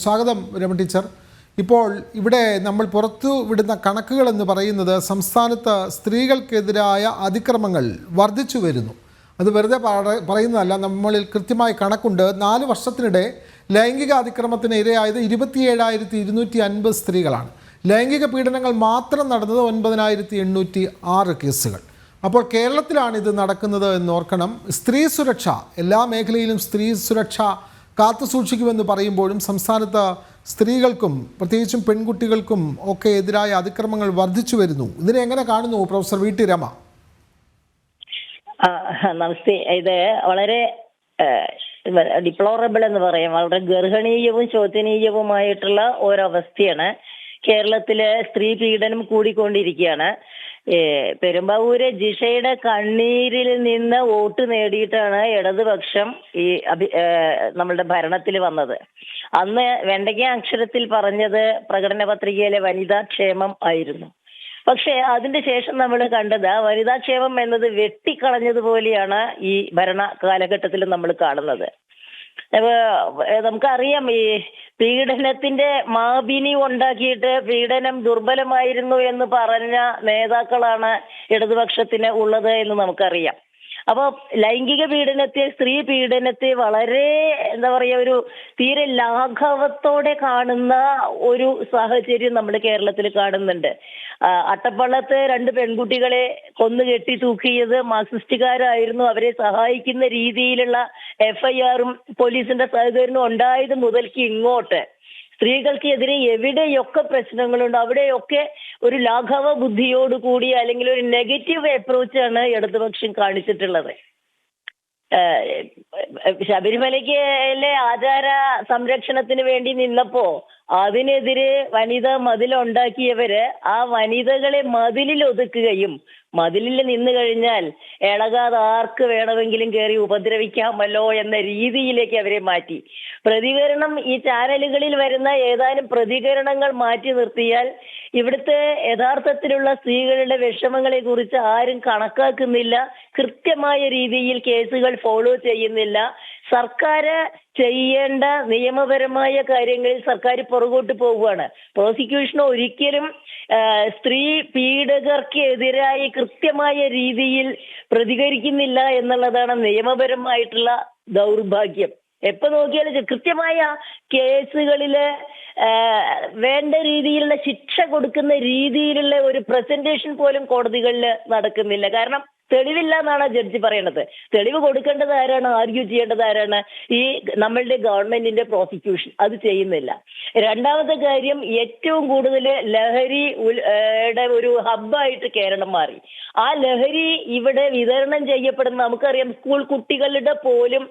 സ്വാഗതം രമ ടീച്ചർ. ഇപ്പോൾ ഇവിടെ നമ്മൾ പുറത്തു വിടുന്ന കണക്കുകൾ എന്ന് പറയുന്നത് സംസ്ഥാനത്ത് സ്ത്രീകൾക്കെതിരായ അതിക്രമങ്ങൾ വർദ്ധിച്ചു വരുന്നു. അത് വെറുതെ പറയുന്നതല്ല, നമ്മളിൽ കൃത്യമായ കണക്കുണ്ട്. 4 വർഷത്തിനിടെ ലൈംഗിക അതിക്രമത്തിന് ഇരയായത് 27,250 സ്ത്രീകളാണ്. ലൈംഗിക പീഡനങ്ങൾ മാത്രം നടന്നത് 9,806 കേസുകൾ. അപ്പോൾ കേരളത്തിലാണ് ഇത് നടക്കുന്നത് എന്നോർക്കണം. സ്ത്രീ സുരക്ഷ, എല്ലാ മേഖലയിലും സ്ത്രീ സുരക്ഷ കാത്തു സൂക്ഷിക്കുമെന്ന് പറയുമ്പോഴും സംസ്ഥാനത്ത് സ്ത്രീകൾക്കും പ്രത്യേകിച്ചും പെൺകുട്ടികൾക്കും ഒക്കെ എതിരായ അതിക്രമങ്ങൾ വർദ്ധിച്ചു വരുന്നു. ഇതിനെ എങ്ങനെ കാണുന്നു പ്രൊഫസർ വി.ടി. രമ? നമസ്തേ. ഇത് വളരെ ഡിപ്ലോറബിൾ എന്ന് പറയാം, വളരെ ഗർഹണീയവും ശോചനീയവുമായിട്ടുള്ള ഒരവസ്ഥയാണ്. കേരളത്തില് സ്ത്രീ പീഡനം കൂടിക്കൊണ്ടിരിക്കുകയാണ്. പെരുമ്പാവൂര് ജിഷയുടെ കണ്ണീരിൽ നിന്ന് വോട്ട് നേടിയിട്ടാണ് ഇടതുപക്ഷം ഈ നമ്മളുടെ ഭരണത്തിൽ വന്നത്. അന്ന് വെണ്ടയ്ക്ക അക്ഷരത്തിൽ പറഞ്ഞത് പ്രകടന പത്രികയിലെ വനിതാ ക്ഷേമം ആയിരുന്നു. പക്ഷെ അതിന്റെ ശേഷം നമ്മൾ കണ്ടത് വനിതാ ക്ഷേമം എന്നത് വെട്ടിക്കളഞ്ഞതുപോലെയാണ് ഈ ഭരണ കാലഘട്ടത്തിൽ നമ്മൾ കാണുന്നത്. നമുക്കറിയാം, ഈ പീഡനത്തിന്റെ മാപിനി ഉണ്ടാക്കിയിട്ട് പീഡനം ദുർബലമായിരുന്നു എന്ന് പറഞ്ഞ നേതാക്കളാണ് ഇടതുപക്ഷത്തിന് ഉള്ളത് എന്ന് നമുക്കറിയാം. അപ്പോൾ ലൈംഗിക പീഡനത്തെ, സ്ത്രീ പീഡനത്തെ വളരെ ഒരു തീരെ ലാഘവത്തോടെ കാണുന്ന ഒരു സാഹചര്യം നമ്മൾ കേരളത്തിൽ കാണുന്നുണ്ട്. അട്ടപ്പള്ളത്ത് 2 പെൺകുട്ടികളെ കൊന്നുകെട്ടി തൂക്കിയത് മാർക്സിസ്റ്റുകാരായിരുന്നു. അവരെ സഹായിക്കുന്ന രീതിയിലുള്ള FIR-ഉം പോലീസിന്റെ സഹകരണവും ഉണ്ടായത് മുതൽക്ക് ഇങ്ങോട്ട് സ്ത്രീകൾക്കെതിരെ എവിടെയൊക്കെ പ്രശ്നങ്ങളുണ്ട് അവിടെയൊക്കെ ഒരു ലാഘവ ബുദ്ധിയോടുകൂടി അല്ലെങ്കിൽ ഒരു നെഗറ്റീവ് അപ്രോച്ചാണ് ഇടതുപക്ഷം കാണിച്ചിട്ടുള്ളത്. ശബരിമലയ്ക്കിലെ ആചാര സംരക്ഷണത്തിന് വേണ്ടി നിന്നപ്പോ അതിനെതിരെ വനിതാ മതിലുണ്ടാക്കിയവര് ആ വനിതകളെ മതിലിൽ ഒതുക്കുകയും മതിലിൽ നിന്ന് കഴിഞ്ഞാൽ ഇളകാതെ ആർക്ക് വേണമെങ്കിലും കയറി ഉപദ്രവിക്കാമല്ലോ എന്ന രീതിയിലേക്ക് അവരെ മാറ്റി. പ്രതികരണം, ഈ ചാനലുകളിൽ വരുന്ന ഏതാനും പ്രതികരണങ്ങൾ മാറ്റി നിർത്തിയാൽ ഇവിടുത്തെ യഥാർത്ഥത്തിലുള്ള സ്ത്രീകളുടെ വിഷമങ്ങളെ കുറിച്ച് ആരും കണക്കാക്കുന്നില്ല. കൃത്യമായ രീതിയിൽ കേസുകൾ ഫോളോ ചെയ്യുന്നില്ല. സർക്കാർ ചെയ്യേണ്ട നിയമപരമായ കാര്യങ്ങളിൽ സർക്കാർ പുറകോട്ട് പോവുകയാണ്. പ്രോസിക്യൂഷൻ ഒരിക്കലും സ്ത്രീ പീഡകർക്കെതിരായി കൃത്യമായ രീതിയിൽ പ്രതികരിക്കുന്നില്ല എന്നുള്ളതാണ് നിയമപരമായിട്ടുള്ള ദൗർഭാഗ്യം. എപ്പോ നോക്കിയാലും കൃത്യമായ കേസുകളില് വേണ്ട രീതിയിലുള്ള ശിക്ഷ കൊടുക്കുന്ന രീതിയിലുള്ള ഒരു പ്രസന്റേഷൻ പോലും കോടതികളിൽ നടക്കുന്നില്ല. കാരണം തെളിവില്ല എന്നാണ് ജഡ്ജി പറയണത്. തെളിവ് കൊടുക്കേണ്ടത് ആരാണ്? ആർഗ്യൂ ചെയ്യേണ്ടത് ആരാണ്? ഈ നമ്മളുടെ ഗവൺമെന്റിന്റെ പ്രോസിക്യൂഷൻ അത് ചെയ്യുന്നില്ല. രണ്ടാമത്തെ കാര്യം, ഏറ്റവും കൂടുതൽ ലഹരിയുടെ ഒരു ഹബ്ബായിട്ട് കേരളം മാറി. ആ ലഹരി ഇവിടെ വിതരണം ചെയ്യപ്പെടുന്ന, നമുക്കറിയാം, സ്കൂൾ കുട്ടികളുടെ പോലും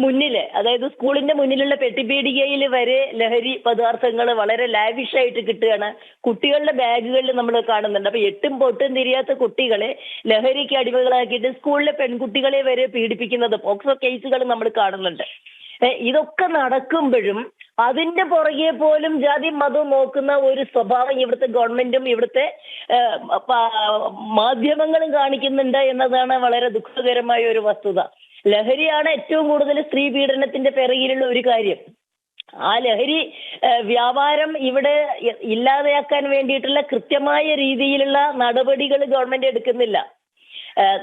മുന്നില്, അതായത് സ്കൂളിന്റെ മുന്നിലുള്ള പെട്ടിപ്പീടികയിൽ വരെ ലഹരി പദാർത്ഥങ്ങൾ വളരെ ലാവിഷായിട്ട് കിട്ടുകയാണ്. കുട്ടികളുടെ ബാഗുകളിൽ നമ്മൾ കാണുന്നുണ്ട്. അപ്പൊ 8ഉം പൊട്ടും തിരിയാത്ത കുട്ടികളെ ലഹരിക്ക് അടിമകളാക്കിയിട്ട് സ്കൂളിലെ പെൺകുട്ടികളെ വരെ പീഡിപ്പിക്കുന്നത്, പോക്സോ കേസുകൾ നമ്മൾ കാണുന്നുണ്ട്. ഇതൊക്കെ നടക്കുമ്പോഴും അതിന്റെ പുറകെ പോലും ജാതി മതവും നോക്കുന്ന ഒരു സ്വഭാവം ഇവിടുത്തെ ഗവൺമെന്റും ഇവിടുത്തെ മാധ്യമങ്ങളും കാണിക്കുന്നുണ്ട് എന്നതാണ് വളരെ ദുഃഖകരമായ ഒരു വസ്തുത. ലഹരിയാണ് ഏറ്റവും കൂടുതൽ സ്ത്രീ പീഡനത്തിന്റെ പിറകിലുള്ള ഒരു കാര്യം. ആ ലഹരി വ്യാപാരം ഇവിടെ ഇല്ലാതെയാക്കാൻ വേണ്ടിയിട്ടുള്ള കൃത്യമായ രീതിയിലുള്ള നടപടികൾ ഗവൺമെന്റ് എടുക്കുന്നില്ല.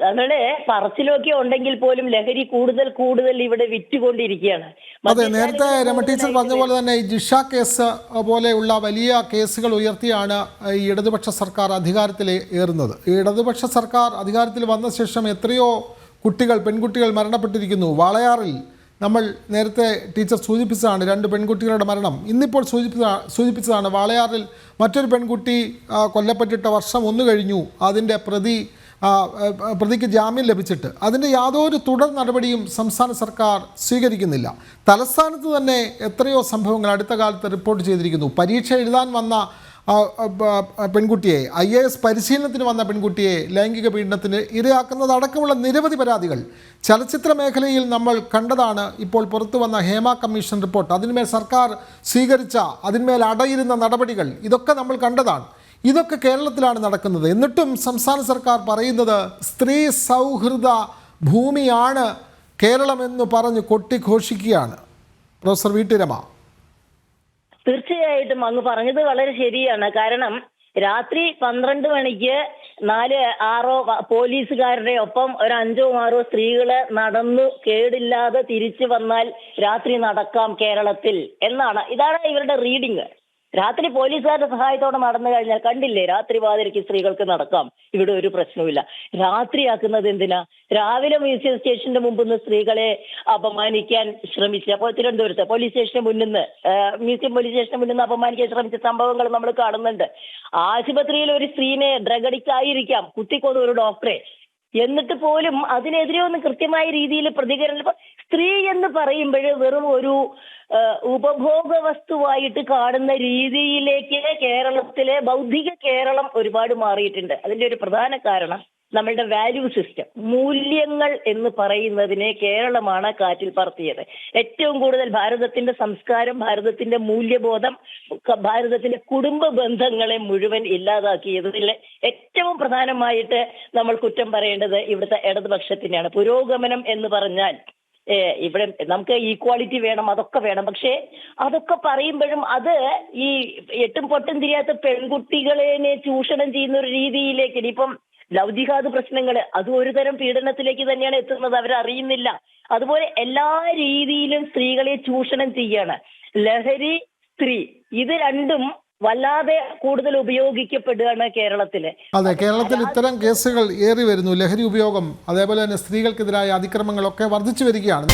നമ്മുടെ പറച്ചിലൊക്കെ ഉണ്ടെങ്കിൽ പോലും ലഹരി കൂടുതൽ ഇവിടെ വിറ്റുകൊണ്ടിരിക്കുകയാണ്. അതെ, നേരത്തെ രമ ടീച്ചർ പറഞ്ഞ പോലെ തന്നെ ഈ ജിഷ കേസ് പോലെയുള്ള വലിയ കേസുകൾ ഉയർത്തിയാണ് ഈ ഇടതുപക്ഷ സർക്കാർ അധികാരത്തിൽ ഏറുന്നത്. ഈ ഇടതുപക്ഷ സർക്കാർ അധികാരത്തിൽ വന്ന ശേഷം എത്രയോ പെൺകുട്ടികൾ മരണപ്പെട്ടിരിക്കുന്നു. വാളയാറിൽ നമ്മൾ നേരത്തെ ടീച്ചർ സൂചിപ്പിച്ചതാണ് 2 പെൺകുട്ടികളുടെ മരണം. ഇന്നിപ്പോൾ സൂചിപ്പിച്ചതാണ് വാളയാറിൽ മറ്റൊരു പെൺകുട്ടി കൊല്ലപ്പെട്ടിട്ട് വർഷം 1 കഴിഞ്ഞു. അതിൻ്റെ പ്രതിക്ക് ജാമ്യം ലഭിച്ചിട്ട് അതിൻ്റെ യാതൊരു തുടർ നടപടിയും സംസ്ഥാന സർക്കാർ സ്വീകരിക്കുന്നില്ല. തലസ്ഥാനത്ത് തന്നെ എത്രയോ സംഭവങ്ങൾ അടുത്ത കാലത്ത് റിപ്പോർട്ട് ചെയ്തിരിക്കുന്നു. പരീക്ഷ എഴുതാൻ വന്ന പെൺകുട്ടിയെ, IAS പരിശീലനത്തിന് വന്ന പെൺകുട്ടിയെ ലൈംഗിക പീഡനത്തിന് ഇരയാക്കുന്നതടക്കമുള്ള നിരവധി പരാതികൾ ചലച്ചിത്ര മേഖലയിൽ നമ്മൾ കണ്ടതാണ്. ഇപ്പോൾ പുറത്തു വന്ന ഹേമ കമ്മീഷൻ റിപ്പോർട്ട്, അതിന്മേൽ സർക്കാർ സ്വീകരിച്ച, അതിന്മേൽ അടയിരുന്ന നടപടികൾ, ഇതൊക്കെ നമ്മൾ കണ്ടതാണ്. ഇതൊക്കെ കേരളത്തിലാണ് നടക്കുന്നത്. എന്നിട്ടും സംസ്ഥാന സർക്കാർ പറയുന്നത് സ്ത്രീ സൗഹൃദ ഭൂമിയാണ് കേരളമെന്ന് പറഞ്ഞ് കൊട്ടിഘോഷിക്കുകയാണ്. പ്രൊഫസർ വി.ടി. രമ. തീർച്ചയായിട്ടും അങ്ങ് പറഞ്ഞത് വളരെ ശരിയാണ്. കാരണം രാത്രി 12 മണിക്ക് 4-6 പോലീസുകാരുടെ ഒപ്പം ഒരു 5-6 സ്ത്രീകള് നടന്നു കേടില്ലാതെ തിരിച്ചു വന്നാൽ രാത്രി നടക്കാം കേരളത്തിൽ എന്നാണ്. ഇതാണ് ഇവരുടെ റീഡിങ്. രാത്രി പോലീസുകാരുടെ സഹായത്തോടെ നടന്നു കഴിഞ്ഞാൽ കണ്ടില്ലേ, രാത്രി പാതിരയ്ക്ക് സ്ത്രീകൾക്ക് നടക്കാം, ഇവിടെ ഒരു പ്രശ്നവുമില്ല. രാത്രിയാക്കുന്നത് എന്തിനാ? രാവിലെ മ്യൂസിയം സ്റ്റേഷന്റെ മുമ്പിൽ നിന്ന് സ്ത്രീകളെ അപമാനിക്കാൻ ശ്രമിച്ച, അപ്പോൾ തിരുവനന്തപുരത്ത് പോലീസ് സ്റ്റേഷന് മുന്നിൽ നിന്ന് മ്യൂസിയം പോലീസ് സ്റ്റേഷന് മുന്നിൽ നിന്ന് അപമാനിക്കാൻ ശ്രമിച്ച സംഭവങ്ങൾ നമ്മൾ കാണുന്നുണ്ട്. ആശുപത്രിയിൽ ഒരു സ്ത്രീനെ ഡ്രഗ് അഡിക്റ്റ് ആയിരിക്കാം കുത്തിക്കൊന്ന ഒരു ഡോക്ടറെ, എന്നിട്ട് പോലും അതിനെതിരെ ഒന്ന് കൃത്യമായ രീതിയിൽ പ്രതികരണം. സ്ത്രീ എന്ന് പറയുമ്പോൾ വെറും ഒരു ഉപഭോഗ വസ്തുവായിട്ട് കാണുന്ന രീതിയിലേക്ക് കേരളത്തിലെ ബൗദ്ധിക കേരളം ഒരുപാട് മാറിയിട്ടുണ്ട്. അതിന്റെ ഒരു പ്രധാന കാരണം നമ്മളുടെ വാല്യൂ സിസ്റ്റം, മൂല്യങ്ങൾ എന്ന് പറയുന്നതിനെ കേരളമാണ് കാറ്റിൽ പറത്തിയത്. ഏറ്റവും കൂടുതൽ ഭാരതത്തിന്റെ സംസ്കാരം, ഭാരതത്തിന്റെ മൂല്യബോധം, ഭാരതത്തിന്റെ കുടുംബ ബന്ധങ്ങളെ മുഴുവൻ ഇല്ലാതാക്കിയതിൽ ഏറ്റവും പ്രധാനമായിട്ട് നമ്മൾ കുറ്റം പറയേണ്ടത് ഇവിടുത്തെ ഇടതുപക്ഷത്തിനെയാണ്. പുരോഗമനം എന്ന് പറഞ്ഞാൽ ഇവിടെ നമുക്ക് ഈക്വാളിറ്റി വേണം, അതൊക്കെ വേണം. പക്ഷേ അതൊക്കെ പറയുമ്പോഴും അത് ഈ എട്ടും പൊട്ടും തിരിയാത്ത പെൺകുട്ടികളെ ചൂഷണം ചെയ്യുന്ന ഒരു രീതിയിലേക്ക്, ഇനിയിപ്പം ലവ് ജിഹാദ് പ്രശ്നങ്ങൾ, അത് ഒരു തരം പീഡനത്തിലേക്ക് തന്നെയാണ് എത്തുന്നത്, അവരറിയുന്നില്ല. അതുപോലെ എല്ലാ രീതിയിലും സ്ത്രീകളെ ചൂഷണം ചെയ്യാണ്. ലഹരി, സ്ത്രീ, ഇത് രണ്ടും വല്ലാതെ കൂടുതൽ ഉപയോഗിക്കപ്പെടുകയാണ് കേരളത്തില്. അതെ, കേരളത്തിൽ ഇത്തരം കേസുകൾ ഏറി വരുന്നു. ലഹരി ഉപയോഗം, അതേപോലെ തന്നെ സ്ത്രീകൾക്കെതിരായ അതിക്രമങ്ങളൊക്കെ വർദ്ധിച്ചു വരികയാണ്.